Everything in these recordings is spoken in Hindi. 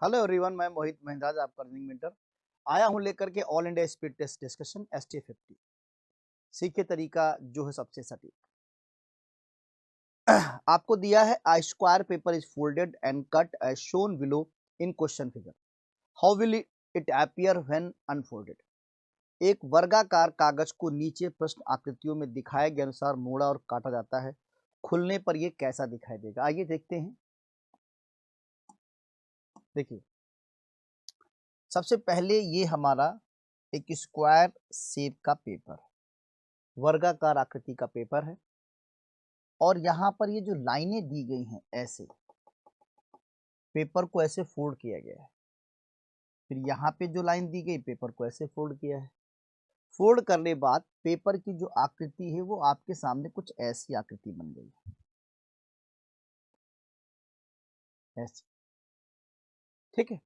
हेलो एवरीवन, मैं मोहित महिंद्राज, आपका रनिंग मेंटर आया हूं लेकर के all India speed test discussion ST50। सीखे तरीका जो है सबसे सटीक। आपको दिया है a square paper is folded and cut as shown below in question figure. How will it appear when unfolded. एक वर्गाकार कागज को नीचे प्रश्न आकृतियों में दिखाए गए अनुसार मोड़ा और काटा जाता है। खुलने पर यह कैसा दिखाई देगा, आइए देखते हैं। देखिए, सबसे पहले ये हमारा एक स्क्वायर शेप का पेपर, वर्गाकार आकृति का पेपर है और यहाँ पर ये जो लाइनें दी गई हैं, ऐसे पेपर को ऐसे फोल्ड किया गया है। फिर यहाँ पे जो लाइन दी गई, पेपर को ऐसे फोल्ड किया है। फोल्ड करने बाद पेपर की जो आकृति है वो आपके सामने कुछ ऐसी आकृति बन गई है, ऐसी। ठीक है,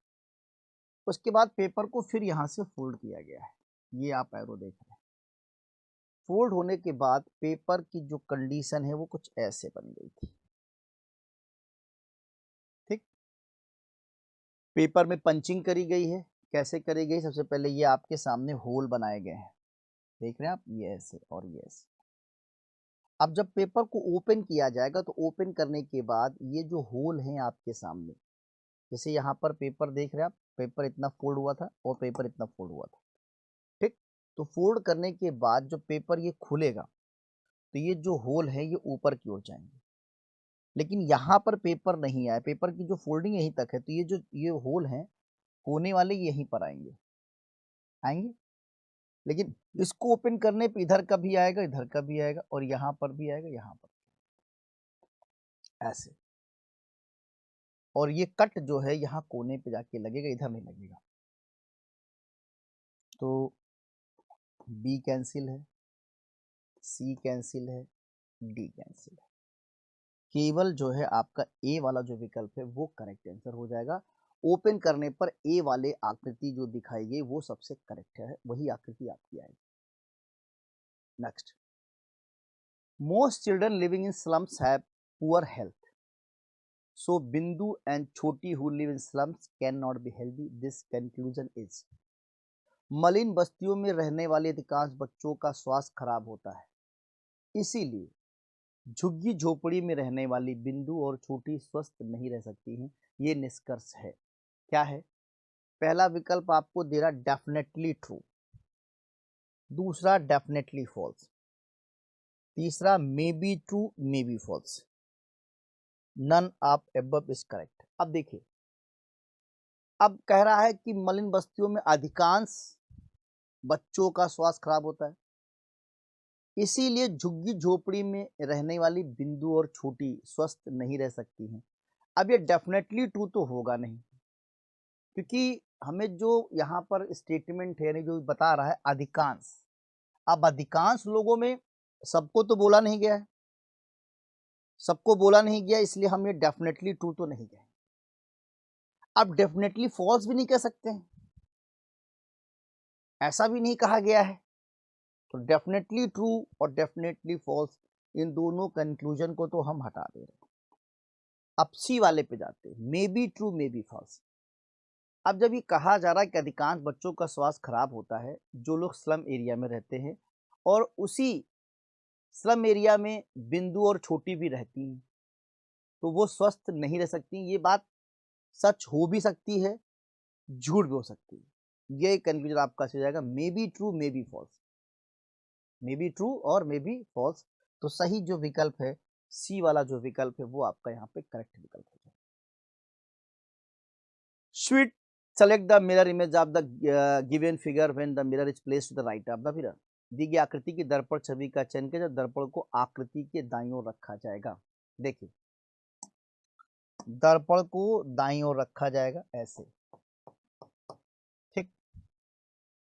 उसके बाद पेपर को फिर यहाँ से फोल्ड किया गया है, ये आप एरो देख रहे हैं। फोल्ड होने के बाद पेपर की जो कंडीशन है वो कुछ ऐसे बन गई थी। ठीक, पेपर में पंचिंग करी गई है। कैसे करी गई, सबसे पहले ये आपके सामने होल बनाए गए हैं, देख रहे हैं आप, ये ऐसे और ये ऐसे। अब जब पेपर को ओपन किया जाएगा तो ओपन करने के बाद ये जो होल हैं आपके सामने, जैसे यहाँ पर पेपर देख रहे हैं आप, पेपर इतना फोल्ड हुआ था और पेपर इतना फोल्ड हुआ था। ठीक, तो फोल्ड करने के बाद जब पेपर ये खुलेगा तो ये जो होल है ये ऊपर की ओर जाएंगे, लेकिन यहाँ पर पेपर नहीं आया, पेपर की जो फोल्डिंग यहीं तक है, तो ये होल हैं कोने वाले यहीं पर आएंगे, आएंगे। लेकिन इसको ओपन करने पे इधर का भी आएगा, इधर का भी आएगा और यहाँ पर भी आएगा, यहाँ पर ऐसे। और ये कट जो है यहाँ कोने पे जाके लगेगा, इधर नहीं लगेगा। तो बी कैंसिल है, सी कैंसिल है, डी कैंसिल है। केवल जो है आपका ए वाला जो विकल्प है वो करेक्ट आंसर हो जाएगा। ओपन करने पर ए वाले आकृति जो दिखाई गई वो सबसे करेक्ट है, वही आकृति आपकी आएगी। Next, most children living in slums have poor health, so Bindu and Choti who live in slums cannot be healthy. This conclusion is, मलिन बस्तियों में रहने वाले अधिकांश बच्चों का स्वास्थ्य खराब होता है, इसीलिए झुग्गी झोपड़ी में रहने वाली बिंदु और छोटी स्वस्थ नहीं रह सकती हैं। ये निष्कर्ष है। क्या है? पहला विकल्प आपको दे रहा डेफिनेटली ट्रू, दूसरा डेफिनेटली फॉल्स, तीसरा may be true may be false, none of above is correct. अब देखिए, अब कह रहा है कि मलिन बस्तियों में अधिकांश बच्चों का स्वास्थ्य खराब होता है, इसीलिए झुग्गी झोपड़ी में रहने वाली बिंदु और छोटी स्वस्थ नहीं रह सकती हैं। अब ये डेफिनेटली ट्रू तो होगा नहीं, क्योंकि हमें जो यहाँ पर स्टेटमेंट है, यानी जो बता रहा है अधिकांश, अब अधिकांश लोगों में सबको तो बोला नहीं गया है, सबको बोला नहीं गया, इसलिए हम ये डेफिनेटली ट्रू तो नहीं कहें। अब डेफिनेटली फॉल्स भी नहीं कह सकते हैं, ऐसा भी नहीं कहा गया है। तो डेफिनेटली ट्रू और डेफिनेटली फॉल्स, इन दोनों कंक्लूजन को तो हम हटा दे रहे हैं। अब सी वाले पे जाते हैं, may be true may be false. अब जब ये कहा जा रहा है कि अधिकांश बच्चों का स्वास्थ्य खराब होता है जो लोग स्लम एरिया में रहते हैं, और उसी स्लम एरिया में बिंदु और छोटी भी रहती हैं, तो वो स्वस्थ नहीं रह सकती। ये बात सच हो भी सकती है, झूठ भी हो सकती है। ये कंक्लूजन आपका हो जाएगा may be true may be false, may be true और मे बी फॉल्स। तो सही जो विकल्प है, सी वाला जो विकल्प है, वो आपका यहाँ पे करेक्ट विकल्प हो जाएगा। Sweet select the mirror image of the given figure when the mirror is placed to the right of the mirror. दी गई आकृति की दर्पण छवि का चयन किया, जब दर्पण को आकृति के दाईं ओर रखा जाएगा। देखिए, दर्पण को दाईं ओर रखा जाएगा ऐसे। ठीक,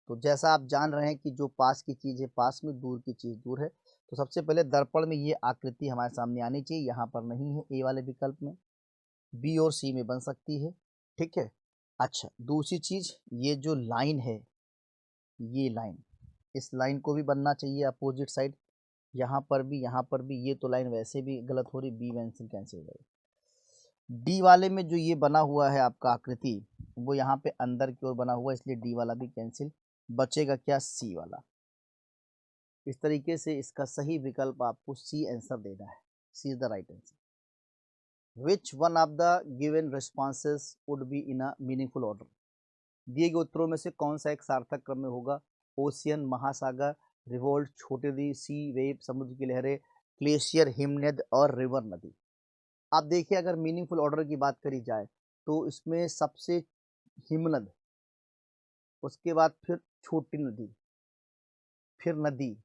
तो जैसा आप जान रहे हैं कि जो पास की चीज है पास में, दूर की चीज दूर है, तो सबसे पहले दर्पण में ये आकृति हमारे सामने आनी चाहिए, यहाँ पर नहीं है ए वाले विकल्प में, बी और सी में बन सकती है। ठीक है, अच्छा, दूसरी चीज, ये जो लाइन है, ये लाइन, इस लाइन को भी बनना चाहिए अपोजिट साइड, यहाँ पर भी, यहाँ पर भी। ये तो लाइन वैसे भी गलत हो रही, बी कैंसिल कैंसिल हो जाएगी। डी वाले में जो ये बना हुआ है आपका आकृति वो यहाँ पे अंदर की ओर बना हुआ है, इसलिए डी वाला भी कैंसिल, बचेगा क्या, सी वाला। इस तरीके से इसका सही विकल्प आपको सी आंसर देना है। C is the right answer. Which one of the given responses would be in a meaningful order. दिए गए उत्तरों में से कौन सा एक सार्थक क्रम में होगा। ओशियन, महासागर, रिवोल्ट, छोटी नदी, सी वेव, समुद्र की लहरें, ग्लेशियर, हिमनद और रिवर नदी। आप देखिए अगर मीनिंगफुल ऑर्डर की बात करी जाए तो इसमें सबसे हिमनद, उसके बाद फिर छोटी नदी, फिर नदी,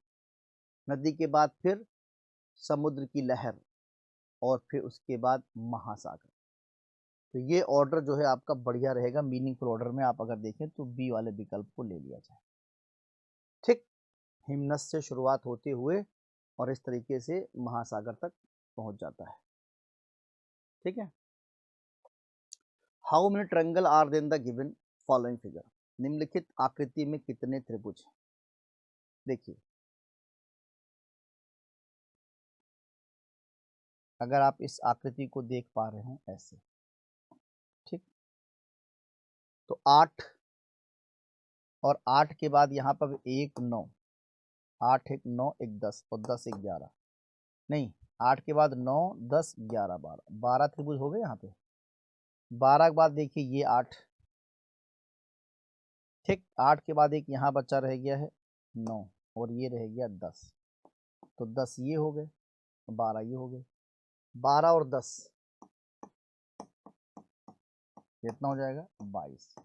नदी के बाद फिर समुद्र की लहर और फिर उसके बाद महासागर। तो ये ऑर्डर जो है आपका बढ़िया रहेगा। मीनिंगफुल ऑर्डर में आप अगर देखें तो बी वाले विकल्प को ले लिया जाए। ठीक, हिमनद से शुरुआत होते हुए और इस तरीके से महासागर तक पहुंच जाता है। ठीक है। How many triangle are then the given following figure. निम्नलिखित आकृति में कितने त्रिभुज हैं। देखिए अगर आप इस आकृति को देख पा रहे हैं ऐसे, ठीक, तो 8 और 8 के बाद यहाँ पर 1 9, 8 1 9 1 10 और 10 1 11, नहीं 8 के बाद 9 10 11 12, 12 त्रिभुज हो गए यहाँ पे। 12 के बाद देखिए ये 8, ठीक, 8 के बाद एक यहाँ बच्चा रह गया है 9 और ये रह गया 10, तो 10 ये हो गए, 12 ये हो गए, 12 और 10 कितना हो जाएगा 22,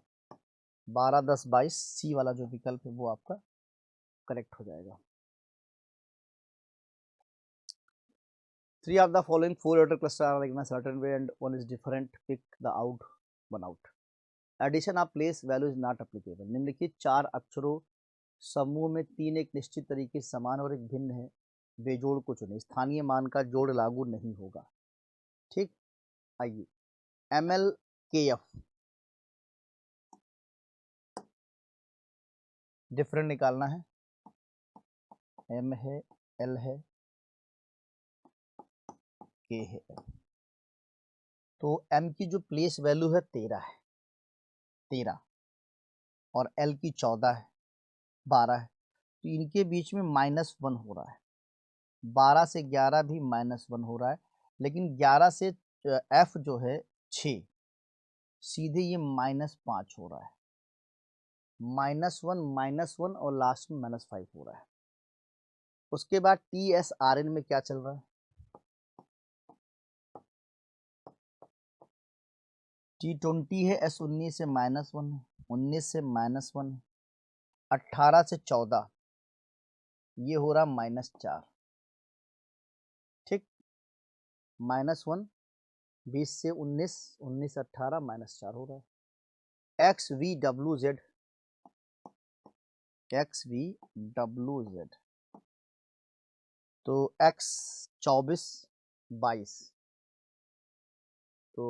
12 10 22, सी वाला जो विकल्प है वो आपका करेक्ट हो जाएगा। 3 of the following 4 letter cluster are like in a certain way and one is different, pick the out one out. Addition of place value is not applicable. निम्नलिखित 4 अक्षरों समूह में 3 एक निश्चित तरीके से समान और एक भिन्न है, बेजोड़ को चुने। स्थानीय मान का जोड़ लागू नहीं होगा। ठीक, आइए MLKF डिफरेंट निकालना है। M है, L है, K है। तो M की जो प्लेस वैल्यू है 13 है, 13, और L की 14 है, 12 है। तो इनके बीच में -1 हो रहा है। 12 से 11 भी -1 हो रहा है, लेकिन 11 से F जो है 6, सीधे ये -5 हो रहा है। -1 और लास्ट में -5 हो रहा है। उसके बाद TSRN में क्या चल रहा है, T20 है, S19 से -1 है, 19 से -1 है, 18 से 14 ये हो रहा -4, ठीक, -1, 20 से 19, 19 से 18 -4 हो रहा है। XVWZ तो X 24 22, तो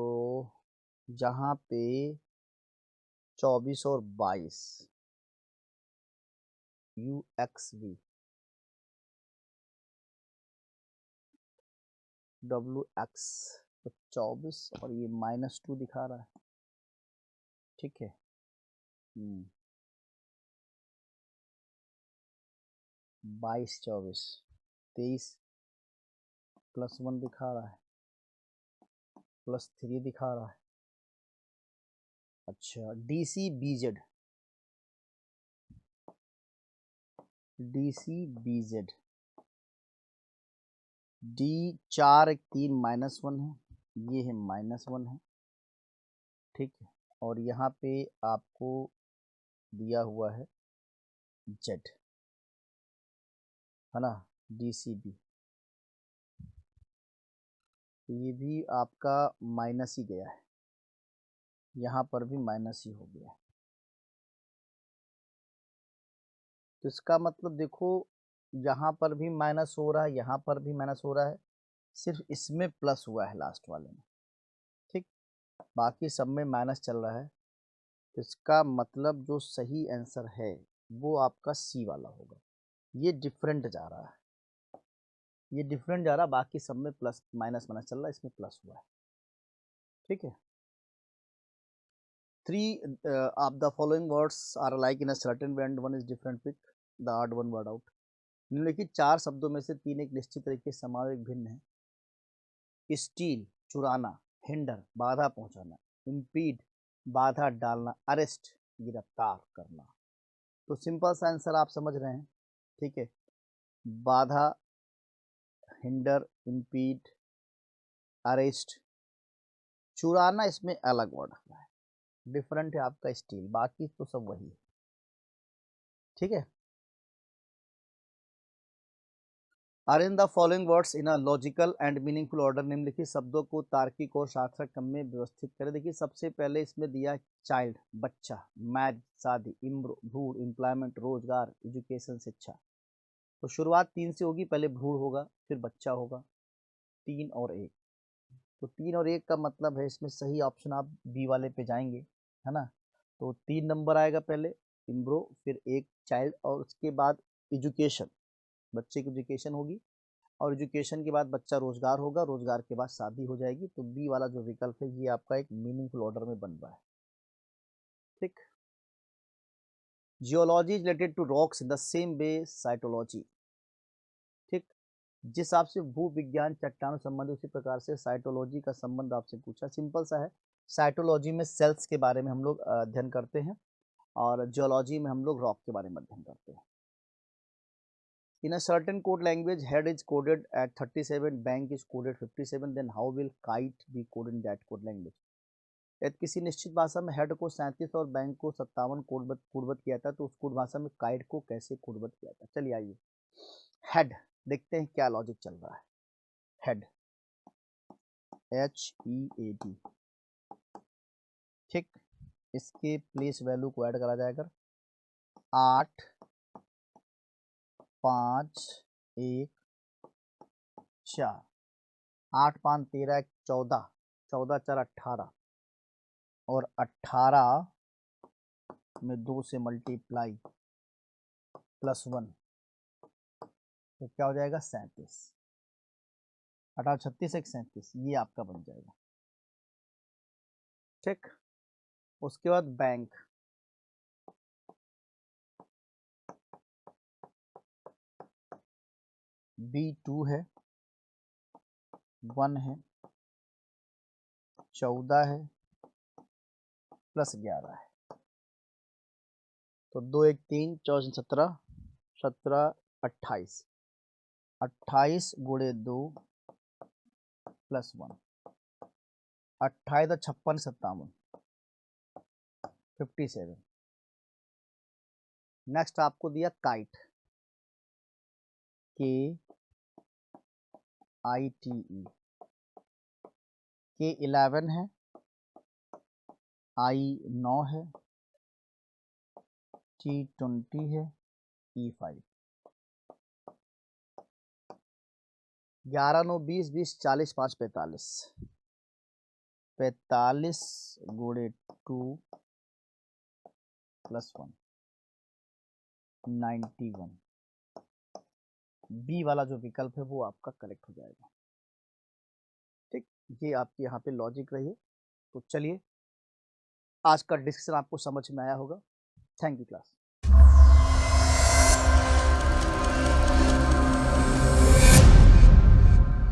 जहाँ पे 24 और 22 UXV WX, तो 24 और ये -2 दिखा रहा है। ठीक है, 22 24 23 +1 दिखा रहा है, +3 दिखा रहा है। अच्छा DCBZ D4 1 3 -1 है, ये है -1 है, ठीक है, और यहाँ पे आपको दिया हुआ है Z, है ना, DCB, तो ये भी आपका माइनस ही गया है, यहाँ पर भी माइनस ही हो गया है। तो इसका मतलब देखो यहाँ पर भी माइनस हो रहा है, यहाँ पर भी माइनस हो रहा है, सिर्फ इसमें प्लस हुआ है लास्ट वाले में, ठीक, बाकी सब में माइनस चल रहा है। तो इसका मतलब जो सही आंसर है वो आपका सी वाला होगा। ये डिफरेंट जा रहा है, ये डिफरेंट जा रहा है, बाकी सब में प्लस माइनस माइनस चल रहा है, इसमें प्लस हुआ है। ठीक है। 3 of the following words are like in a certain way and one is different, pick the odd one word out। निम्नलिखित 4 शब्दों में से 3 एक निश्चित तरीके से समान एक भिन्न है। स्टील चुराना, हिंडर बाधा पहुंचाना, इम्पीड बाधा डालना, अरेस्ट गिरफ्तार करना। तो सिंपल सा आंसर आप समझ रहे हैं, ठीक है। बाधा, हिंडर, इम्पीड, अरेस्ट, चुराना इसमें अलग वर्ड है, डिफरेंट है आपका स्टील, बाकी तो सब वही है, ठीक है। Are in the following words in a logical and meaningful order. निम्नलिखित शब्दों को तार्किक और सार्थक क्रम में व्यवस्थित करें। देखिए सबसे पहले इसमें दिया चाइल्ड बच्चा, मैरिज शादी, भ्रूण एम्प्लॉयमेंट रोजगार, एजुकेशन शिक्षा। तो शुरुआत 3 से होगी, पहले भ्रूण होगा फिर बच्चा होगा, 3 और 1। तो 3 और 1 का मतलब है इसमें सही ऑप्शन आप बी वाले पे जाएंगे, है ना। तो 3 नंबर आएगा पहले इम्ब्रो, फिर 1 चाइल्ड, और उसके बाद एजुकेशन, बच्चे की एजुकेशन होगी, और एजुकेशन के बाद बच्चा रोजगार होगा, रोजगार के बाद शादी हो जाएगी। तो बी वाला जो विकल्प है ये आपका एक मीनिंगफुल ऑर्डर में बन रहा है, ठीक। Geology is related to rocks in the same way cytology, ठीक। जिस हिसाब से भूविज्ञान चट्टानों संबंधित उसी प्रकार से साइटोलॉजी का संबंध आपसे पूछा। सिंपल सा है, साइटोलॉजी में सेल्स के बारे में हम लोग अध्ययन करते हैं, और जियोलॉजी में हम लोग रॉक के बारे में अध्ययन करते हैं। In a certain code language, head is coded at 37, bank is coded 57, then how will kite be coded in that code language? यदि किसी निश्चित भाषा में हेड को 37 और बैंक को 57 कोडबद्ध किया था, तो उस कोड भाषा में काइट को कैसे कोडबद्ध किया था? चलिए आइए हेड देखते हैं क्या लॉजिक चल रहा है। हेड HEAD, ठीक। इसके प्लेस वैल्यू को ऐड करा जाएगा 8 5 1 4, 8 5 13 14, 14 4 18, और 18 में 2 से मल्टीप्लाई +1, तो क्या हो जाएगा 37। 18 36 1 37, ये आपका बन जाएगा, ठीक। उसके बाद बैंक, B2 है, 1 है, 14 है, +11 है, तो 2 1 3 14 17 17 28, 28 गुणे 2 +1, 28 56 57 57। नेक्स्ट आपको दिया काइट, KITE, K 11 है, I 9 है, T 20 है, E 5। 11 9 20 20 40 5 45, 45 गुणे 2 +1 91। बी वाला जो विकल्प है वो आपका करेक्ट हो जाएगा, ठीक। ये आपके यहाँ पे लॉजिक रही है। तो चलिए आज का डिस्कशन आपको समझ में आया होगा। Thank you class.